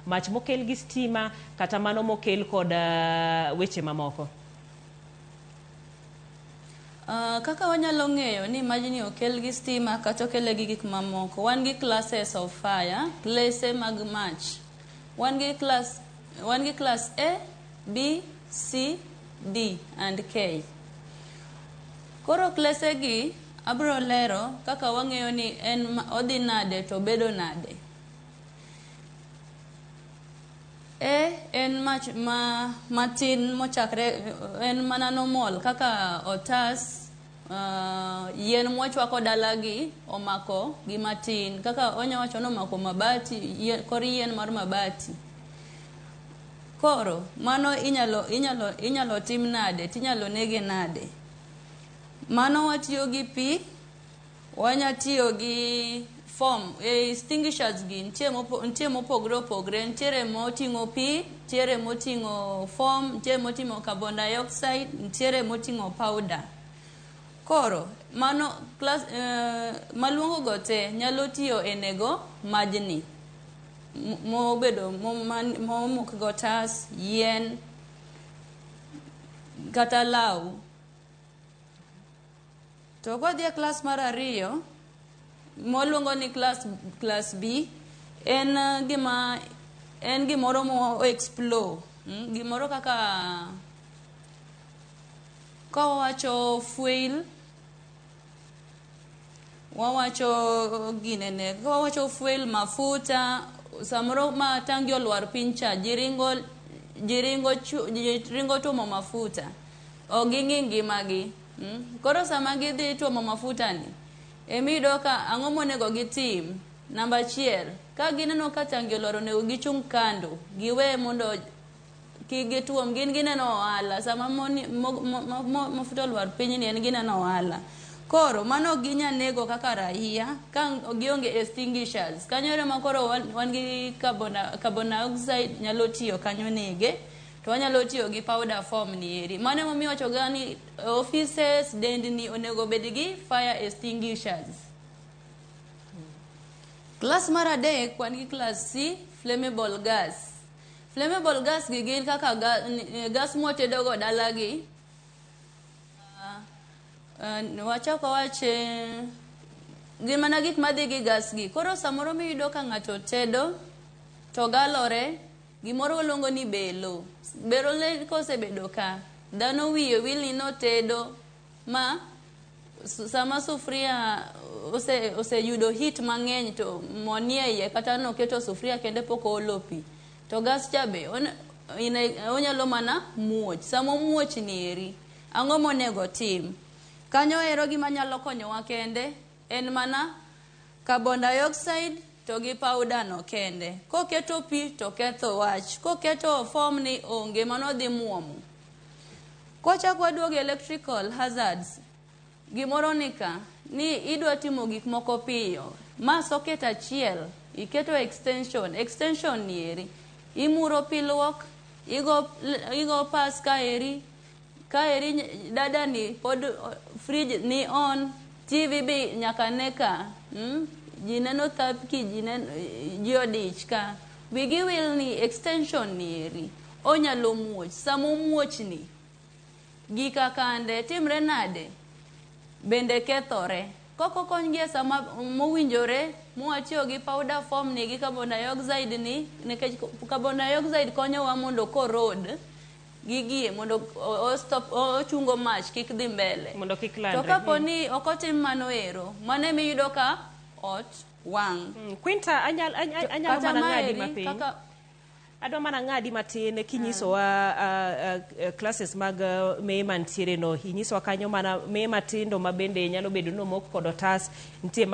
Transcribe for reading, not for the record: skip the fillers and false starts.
mach mokel gi stima kata mano mokel kod weche mamoko? Kaka wanyalo ng'eyo ni majni okel gi stima kata okel gi gik mamoko, wan gi classes of fire, kilese mag mach. Wan gi class A, B, C, D and K. Koro kilese gi abro lero kaka wang'eyo ni odhi nade to bedo nade. En mach matin mochakre, en mana normal kaka otas, yien mwachwako dalagi omako gi matin, kaka onyawacho no omako mabati, kor yien mar mabati. Koro mano inyalo tim nade, tinyalo nege nade. Mano watiyo gi pi, wanyatiyo gi foam, extinguishers gi nitie mopogre opogre, nitiere moting'o pi, nitiere moting'o foam, nitiere moting'o carbon dioxide, nitiere moting'o powder. Koro mano maluongo go te nyalo tiyo e nego majni mobedo momok go tas, yien kata law. To kodhi e klas mar ariyo moluongo ni class B, en gimoro mo explore, gimoro kaka kawacho fuel, wawacho ginene, kawacho fuel, mafuta, samoro ma tangi olwar pincha, jiringo tuomo mafuta, oging'i ngimagi. Koro sama gidhi tuomo mafuta ni, emido ka ang'o monego gitim. Namba 1, ka gineno ka tangi olwar onego gichung' kando, giwe mondo gituom, gineno ohala. Sama mafuta olwar piny ni en gineno ohala. Koro mano ginyanego kaka raia ka gionge extinguishers. Kanyo ema koro wan gi carbon dioxide nyalo tiyo kanyo nege, to wanyalo tiyo gi powder foam ni eri. Mano momiyo wacho gani offices dendni onego bed gi fire extinguishers. Class mar 3 wan gi class C, flammable gas. Flammable gas gi gin kaka gas mwatedo go dalagi. Wachako wache gin mana gik madhi gi gas gi. Koro samoro miyudo ka ng'ato tedo to galore, gimoro luongo ni belo. Belo le kosebedo ka, dhano wiye wil ni notedo ma sama sufria oseyudo heat mang'eny to mo nie iye, kata noketo sufria kende pok oolo pi, to gas cha be onyalo mana muoch. Samo muoch ni eri, ang'o monego tim? Kanyo ero gima nyalo konyowa kende en mana carbon dioxide to gi powder no kende. Koketo pi to ketho wach, koketo foam ni onge, mano dhi muomo. Kochak waduogo electrical hazards, gimoro nika ni idwa timo gik moko piyo, ma socket achiel iketo extension ni eri, imuro pilwok, igo pas ka eri dada ni pod fridge ni on, TV bi nyaka neka, jineno thapki, ji odich ka, wigi wil ni extension ni eri onyalo muoch. Samo muoch ni gika kande timre nade, bende kethore. Koko konygie sama mowinjore, mwatiyo gi powder foam ni gi carbon dioxide ni, nekech carbon dioxide konyowa mondo korod gigie mondo ochungo mach kik dhi mbele, mondo kik landre. To kapo ni okotim mano ero, mane miyudo ka ot wang'. Quinter, anyalo mana ng'adi mapiny. Adwa mana ng'adi matin kinyisowa classes mag mee mantiere no. Inyisowa kanyo mana mee matindo mabende nyalo bedo no mok kod otas, nitie